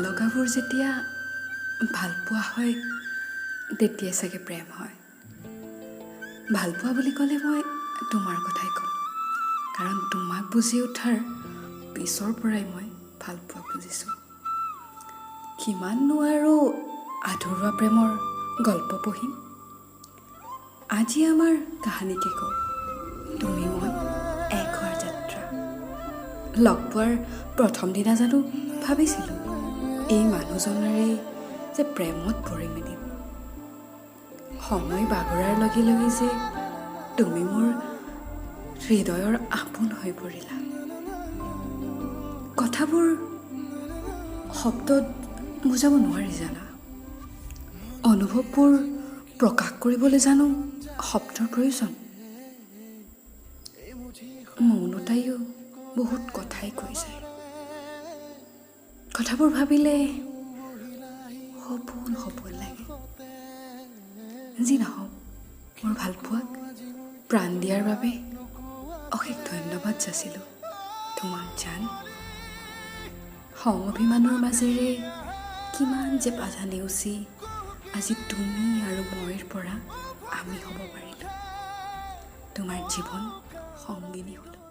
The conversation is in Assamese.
লগাবোৰ যেতিয়া ভাল পোৱা হয় তেতিয়াই চাগে প্ৰেম হয়। ভাল পোৱা বুলি ক'লে মই তোমাৰ কথাই ক'ম, কাৰণ তোমাক বুজি উঠাৰ পিছৰ পৰাই মই ভাল পোৱা বুজিছোঁ। কিমাননো আৰু আধৰুৱা প্ৰেমৰ গল্প পঢ়িম। আজি আমাৰ কাহিনীকে কওঁ, তুমি মই এক হোৱাৰ যাত্ৰা। লগ পোৱাৰ প্ৰথম দিনা জানো ভাবিছিলোঁ এই মানুহজনেৰে যে প্ৰেমত পৰি মেলিম। সময় বাগৰাৰ লগে লগে যে তুমি মোৰ হৃদয়ৰ আপোন হৈ পৰিলা। কথাবোৰ শব্দত বুজাব নোৱাৰি জানা। অনুভৱবোৰ প্ৰকাশ কৰিবলৈ জানো শব্দৰ প্ৰয়োজন। মৌনতাইও বহুত কথাই কৈ যায়। কথাবোৰ ভাবিলে সপোন সপোন লাগে। যি নহওক, মোৰ ভাল পোৱাক প্ৰাণ দিয়াৰ বাবে অশেষ ধন্যবাদ যাচিলোঁ তোমাক জান। খং অভিমানৰ মাজেৰে কিমান যে বাধা নেওচি আজি তুমি আৰু মইৰ পৰা আমি হ'ব পাৰিলোঁ। তোমাৰ জীৱন সংগিনী হ'লোঁ।